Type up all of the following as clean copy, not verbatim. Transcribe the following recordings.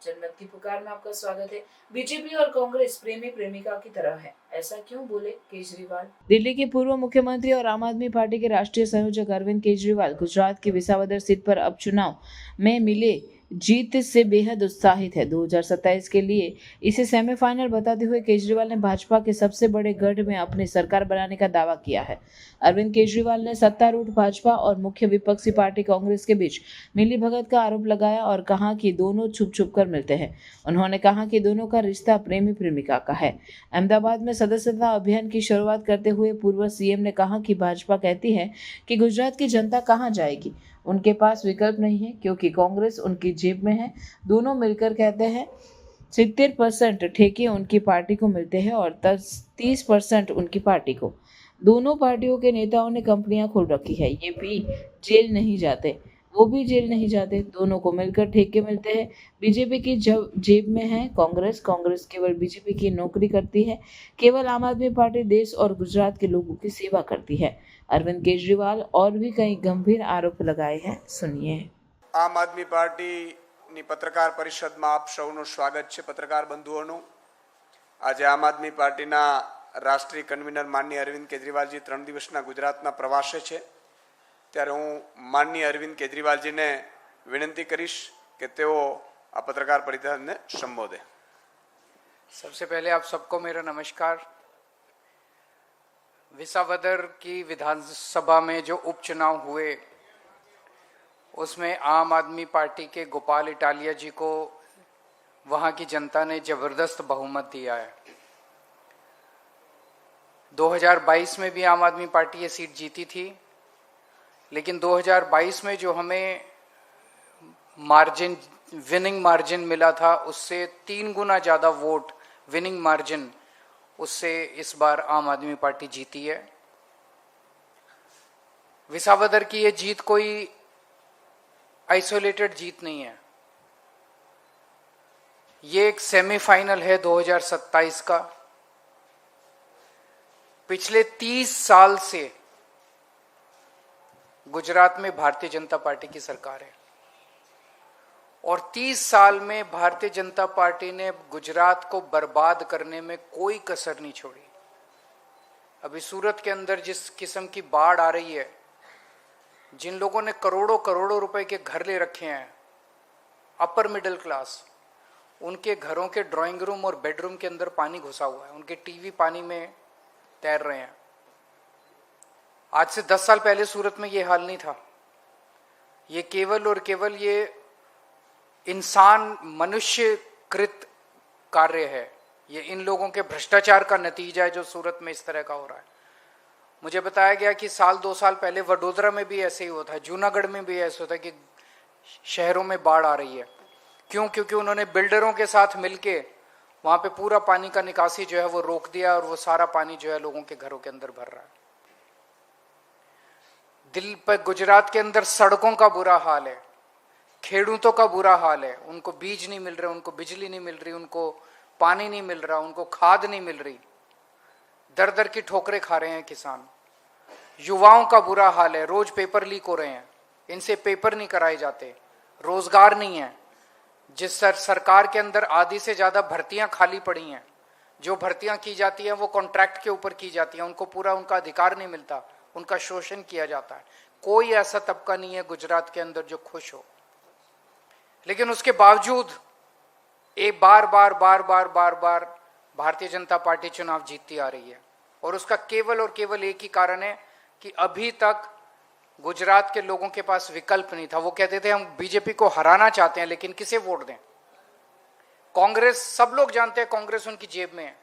जनमत की पुकार में आपका स्वागत है। बीजेपी और कांग्रेस प्रेमी प्रेमिका की तरह है, ऐसा क्यों बोले केजरीवाल? दिल्ली के पूर्व मुख्यमंत्री और आम आदमी पार्टी के राष्ट्रीय संयोजक अरविंद केजरीवाल गुजरात की विसावदर सीट पर अब चुनाव में मिले जीत से बेहद उत्साहित है। 2027 के लिए इसे सेमीफाइनल बताते हुए केजरीवाल ने भाजपा के सबसे बड़े गढ़ में अपनी सरकार बनाने का दावा किया है। अरविंद केजरीवाल ने सत्तारूढ़ भाजपा और मुख्य विपक्षी पार्टी कांग्रेस के बीच मिलीभगत का आरोप लगाया और कहा कि दोनों छुप छुप कर मिलते हैं। उन्होंने कहा कि दोनों का रिश्ता प्रेमी प्रेमिका का है। अहमदाबाद में सदस्यता अभियान की शुरुआत करते हुए पूर्व सीएम ने कहा कि भाजपा कहती है कि गुजरात की जनता कहां जाएगी, उनके पास विकल्प नहीं है क्योंकि कांग्रेस उनकी जेब में है। दोनों मिलकर कहते हैं 70% ठेके उनकी पार्टी को मिलते हैं और 30% उनकी पार्टी को। दोनों पार्टियों के नेताओं ने कंपनियां खोल रखी है, ये भी जेल नहीं जाते, वो भी जेल नहीं जाते, दोनों को मिलकर ठेके मिलते हैं। बीजेपी की जेब में है कांग्रेस, कांग्रेस केवल बीजेपी की नौकरी करती है, केवल आम आदमी पार्टी देश और गुजरात के लोगों की सेवा करती है। अरविंद केजरीवाल और भी कई गंभीर आरोप लगाए हैं, सुनिए। આમ આદમી પાર્ટીની પત્રકાર પરિષદમાં આપ સૌનું સ્વાગત છે। પત્રકાર બંધુઓનું, આજે આમ આદમી પાર્ટીના રાષ્ટ્રીય કન્વીનર માનનીય અરવિંદ કેજરીવાલજી 3 દિવસના ગુજરાતના પ્રવાસે છે, ત્યારે હું માનનીય અરવિંદ કેજરીવાલજીને વિનંતી કરીશ કે તેઓ આ પત્રકાર પરિષદને સંબોધે। सबसे पहले आप सबको मेरा नमस्कार। विसावदर की विधानसभा में जो उपचुनाव हुए उसमें आम आदमी पार्टी के गोपाल इटालिया जी को वहां की जनता ने जबरदस्त बहुमत दिया है। 2022 में भी आम आदमी पार्टी ये सीट जीती थी, लेकिन 2022 में जो हमें मार्जिन, विनिंग मार्जिन मिला था, उससे 3 गुना ज़्यादा वोट विनिंग मार्जिन, उससे इस बार आम आदमी पार्टी जीती है। विसावदर की ये जीत कोई आइसोलेटेड जीत नहीं है, ये एक सेमीफाइनल है 2027 का। पिछले 30 साल से गुजरात में भारतीय जनता पार्टी की सरकार है और 30 साल में भारतीय जनता पार्टी ने गुजरात को बर्बाद करने में कोई कसर नहीं छोड़ी। अभी सूरत के अंदर जिस किस्म की बाढ़ आ रही है, जिन लोगों ने करोड़ों करोड़ों रुपए के घर ले रखे हैं, अपर मिडिल क्लास, उनके घरों के ड्राइंग रूम और बेडरूम के अंदर पानी घुसा हुआ है, उनके टीवी पानी में तैर रहे हैं। आज से 10 साल पहले सूरत में ये हाल नहीं था। ये केवल और केवल ये इंसान मनुष्यकृत कार्य है, ये इन लोगों के भ्रष्टाचार का नतीजा है जो सूरत में इस तरह का हो रहा है। मुझे बताया गया कि 2 साल पहले वडोदरा में भी ऐसे ही होता है, जूनागढ़ में भी ऐसा होता है कि शहरों में बाढ़ आ रही है। क्यों? क्योंकि उन्होंने बिल्डरों के साथ मिलके वहां पे पूरा पानी का निकासी जो है वो रोक दिया और वो सारा पानी जो है लोगों के घरों के अंदर भर रहा है। दिल्ली पर, गुजरात के अंदर सड़कों का बुरा हाल है, खेडूतों का बुरा हाल है, उनको बीज नहीं मिल रहे, उनको बिजली नहीं मिल रही, उनको पानी नहीं मिल रहा, उनको खाद नहीं मिल रही, दर दर की ठोकरें खा रहे हैं किसान। युवाओं का बुरा हाल है, रोज पेपर लीक हो रहे हैं, इनसे पेपर नहीं कराए जाते, रोजगार नहीं है। जिस सरकार के अंदर आधी से ज्यादा भर्तियां खाली पड़ी हैं, जो भर्तियां की जाती हैं वो कॉन्ट्रैक्ट के ऊपर की जाती हैं, उनको पूरा उनका अधिकार नहीं मिलता, उनका शोषण किया जाता है। कोई ऐसा तबका नहीं है गुजरात के अंदर जो खुश हो, लेकिन उसके बावजूद एक बार बार बार बार बार बार भारतीय जनता पार्टी चुनाव जीतती आ रही है। और उसका केवल और केवल एक ही कारण है कि अभी तक गुजरात के लोगों के पास विकल्प नहीं था। वो कहते थे हम बीजेपी को हराना चाहते हैं, लेकिन किसे वोट दें? कांग्रेस, सब लोग जानते हैं कांग्रेस उनकी जेब में है।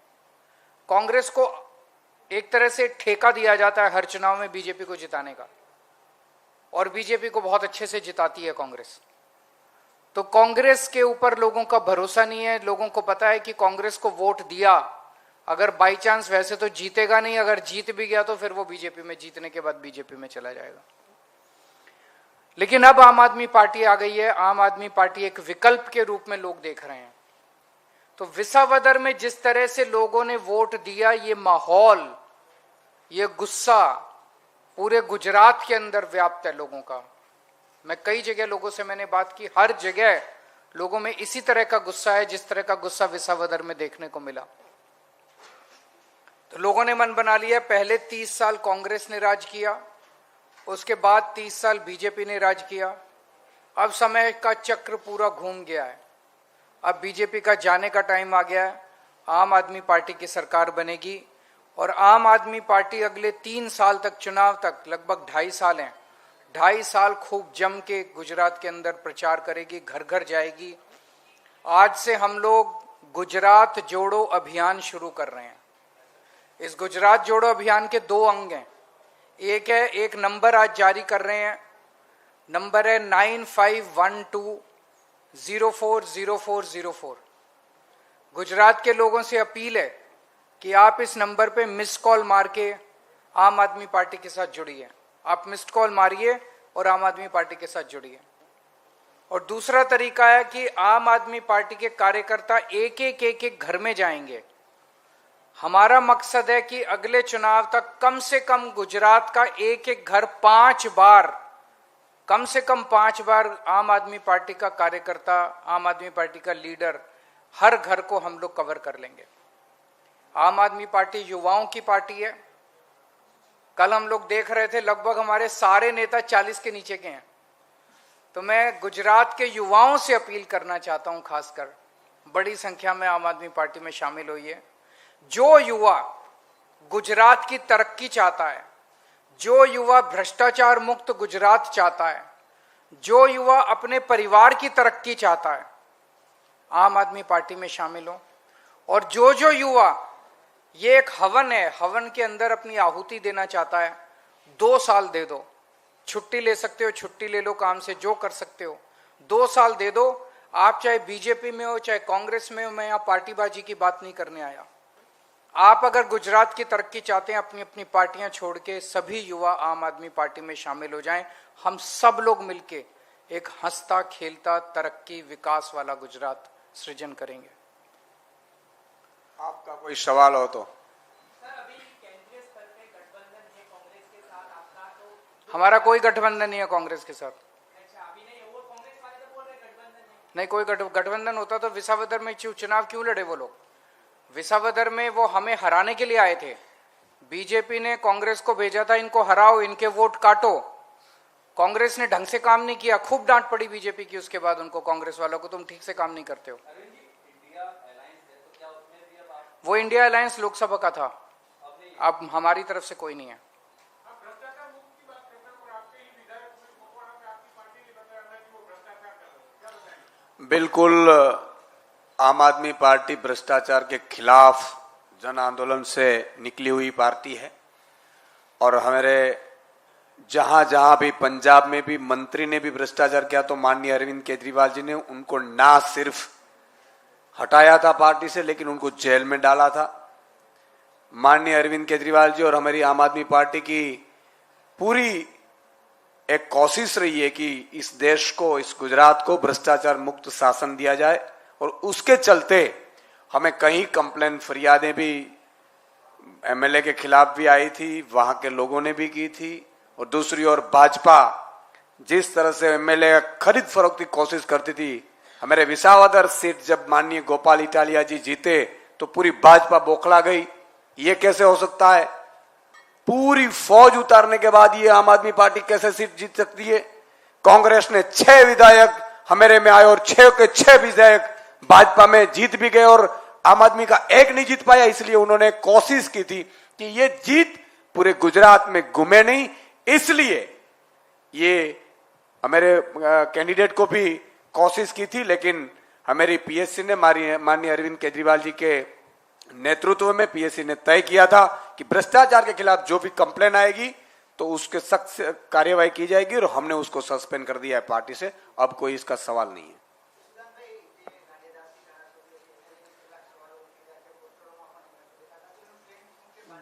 कांग्रेस को एक तरह से ठेका दिया जाता है हर चुनाव में बीजेपी को जिताने का, और बीजेपी को बहुत अच्छे से जिताती है कांग्रेस। तो कांग्रेस के ऊपर लोगों का भरोसा नहीं है। लोगों को पता है कि कांग्रेस को वोट दिया, अगर बाई चांस, वैसे तो जीतेगा नहीं, अगर जीत भी गया तो फिर वो बीजेपी में, जीतने के बाद बीजेपी में चला जाएगा। लेकिन अब आम आदमी पार्टी आ गई है, आम आदमी पार्टी एक विकल्प के रूप में लोग देख रहे हैं। तो विसावदर में जिस तरह से लोगों ने वोट दिया, ये माहौल, ये गुस्सा पूरे गुजरात के अंदर व्याप्त है लोगों का। मैं कई जगह लोगों से मैंने बात की, हर जगह लोगों में इसी तरह का गुस्सा है जिस तरह का गुस्सा विसावदर में देखने को मिला। तो लोगों ने मन बना लिया, पहले 30 साल कांग्रेस ने राज किया, उसके बाद 30 साल बीजेपी ने राज किया, अब समय का चक्र पूरा घूम गया है, अब बीजेपी का जाने का टाइम आ गया है, आम आदमी पार्टी की सरकार बनेगी और आम आदमी पार्टी अगले 3 साल तक, चुनाव तक लगभग 2.5 साल हैं, 2.5 साल खूब जम के गुजरात के अंदर प्रचार करेगी, घर घर जाएगी। आज से हम लोग गुजरात जोड़ो अभियान शुरू कर रहे हैं। इस गुजरात जोड़ो अभियान के 2 अंग हैं। एक नंबर आज जारी कर रहे हैं, नंबर है 9512040404। गुजरात के लोगों से अपील है कि आप इस नंबर पे मिस कॉल मार के आम आदमी पार्टी के साथ जुड़िए। आप मिस्ड कॉल मारिए और आम आदमी पार्टी के साथ जुड़िए। और दूसरा तरीका है कि आम आदमी पार्टी के कार्यकर्ता एक एक घर में जाएंगे। हमारा मकसद है कि अगले चुनाव तक कम से कम गुजरात का एक घर 5 बार, कम से कम 5 बार आम आदमी पार्टी का कार्यकर्ता, आम आदमी पार्टी का लीडर, हर घर को हम लोग कवर कर लेंगे। आम आदमी पार्टी युवाओं की पार्टी है। कल हम लोग देख रहे थे लगभग हमारे सारे नेता 40 के नीचे के हैं। तो मैं गुजरात के युवाओं से अपील करना चाहता हूं, खासकर बड़ी संख्या में आम आदमी पार्टी में शामिल होइए। जो युवा गुजरात की तरक्की चाहता है, जो युवा भ्रष्टाचार मुक्त गुजरात चाहता है, जो युवा अपने परिवार की तरक्की चाहता है, आम आदमी पार्टी में शामिल हो। और जो युवा, ये एक हवन है, हवन के अंदर अपनी आहुति देना चाहता है, 2 साल दे दो, छुट्टी ले सकते हो, छुट्टी ले लो काम से, जो कर सकते हो, 2 साल दे दो। आप चाहे बीजेपी में हो चाहे कांग्रेस में हो, मैं यहाँ पार्टीबाजी की बात नहीं करने आया। आप अगर गुजरात की तरक्की चाहते हैं, अपनी अपनी पार्टियां छोड़ के सभी युवा आम आदमी पार्टी में शामिल हो जाएं। हम सब लोग मिलके एक हंसता खेलता तरक्की विकास वाला गुजरात सृजन करेंगे। आपका कोई सवाल हो तो? हमारा कोई गठबंधन नहीं है कांग्रेस के साथ। नहीं, कोई गठबंधन होता तो विसावदर में चुनाव क्यों लड़े वो लोग? विसावदर में वो हमें हराने के लिए आए थे। बीजेपी ने कांग्रेस को भेजा था, इनको हराओ, इनके वोट काटो। कांग्रेस ने ढंग से काम नहीं किया, खूब डांट पड़ी बीजेपी की उसके बाद उनको, कांग्रेस वालों को, तुम ठीक से काम नहीं करते हो। वो इंडिया अलायंस लोकसभा का था, अब हमारी तरफ से कोई नहीं है। बिल्कुल, आम आदमी पार्टी भ्रष्टाचार के खिलाफ जन आंदोलन से निकली हुई पार्टी है। और हमारे जहां जहां भी, पंजाब में भी मंत्री ने भी भ्रष्टाचार किया तो माननीय अरविंद केजरीवाल जी ने उनको ना सिर्फ हटाया था पार्टी से, लेकिन उनको जेल में डाला था। माननीय अरविंद केजरीवाल जी और हमारी आम आदमी पार्टी की पूरी एक कोशिश रही है कि इस देश को, इस गुजरात को भ्रष्टाचार मुक्त शासन दिया जाए। और उसके चलते हमें कई कंप्लेन, फरियादें भी एमएलए के खिलाफ भी आई थी, वहां के लोगों ने भी की थी। और दूसरी ओर भाजपा जिस तरह से एमएलए खरीद फरोख्त की कोशिश करती थी, हमारे विसावदर सीट जब माननीय गोपाल इटालिया जी जीते तो पूरी भाजपा बौखला गई। ये कैसे हो सकता है? पूरी फौज उतारने के बाद ये आम आदमी पार्टी कैसे सीट जीत सकती है? कांग्रेस ने 6 विधायक हमारे में आए और 6 के 6 विधायक भाजपा में जीत भी गए और आम आदमी का एक नहीं जीत पाया। इसलिए उन्होंने कोशिश की थी कि ये जीत पूरे गुजरात में घूमे नहीं, इसलिए ये हमारे कैंडिडेट को भी कोशिश की थी। लेकिन हमारी पीएससी ने, माननीय अरविंद केजरीवाल जी के नेतृत्व में पीएससी ने तय किया था कि भ्रष्टाचार के खिलाफ जो भी कंप्लेन आएगी तो उसके सख्त कार्यवाही की जाएगी। और हमने उसको सस्पेंड कर दिया है पार्टी से, अब कोई इसका सवाल नहीं है।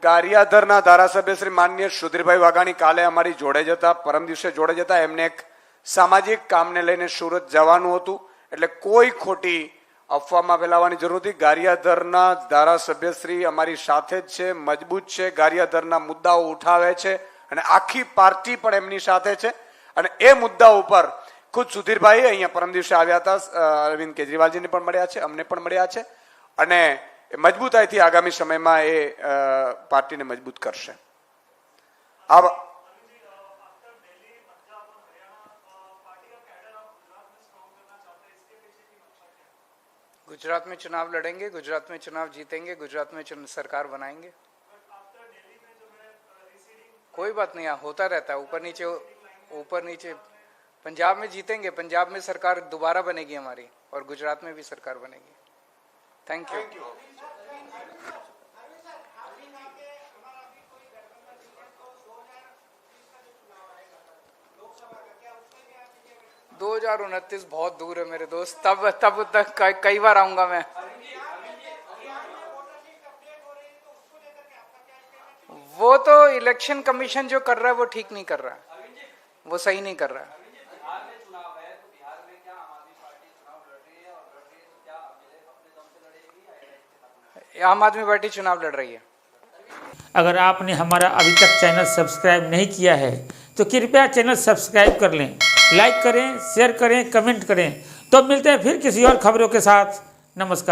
ગારિયાધરના ધારાસભ્ય શ્રી માનનીય સુધીરભાઈ વાઘાણી કાલે અમારી જોડે જતા, પરમ દિવસે જોડે જતા, એમને એક સામાજિક કામને લઈને સુરત જવાનું હતું, એટલે કોઈ ખોટી અફવામાં ફેલાવવાની જરૂર નથી। ગારિયાધરના ધારાસભ્યશ્રી અમારી સાથે જ છે, મજબૂત છે, ગારિયાધરના મુદ્દાઓ ઉઠાવે છે અને આખી પાર્ટી પણ એમની સાથે છે। અને એ મુદ્દા ઉપર ખુદ સુધીરભાઈ અહીંયા પરમ દિવસે આવ્યા હતા, અરવિંદ કેજરીવાલજીને પણ મળ્યા છે, અમને પણ મળ્યા છે અને મજબૂતાઈથી આગામી સમયમાં એ પાર્ટીને મજબૂત કરશે. આ गुजरात में चुनाव लड़ेंगे, गुजरात में चुनाव जीतेंगे, गुजरात में सरकार बनाएंगे. कोई बात नहीं, होता रहता है, ऊपर नीचे. पंजाब में जीतेंगे, पंजाब में सरकार दोबारा बनेगी हमारी और गुजरात में भी सरकार बनेगी. Thank you. 2029 बहुत दूर है मेरे दोस्त, तब तक कई बार आऊंगा मैं. वो तो इलेक्शन कमीशन जो कर रहा है वो ठीक नहीं कर रहा है, वो सही नहीं कर रहा है. आम आदमी पार्टी चुनाव लड़ रही है. अगर आपने हमारा अभी तक चैनल सब्सक्राइब नहीं किया है तो कृपया चैनल सब्सक्राइब कर लें, लाइक करें, शेयर करें, कमेंट करें. तो मिलते हैं फिर किसी और खबरों के साथ. नमस्कार.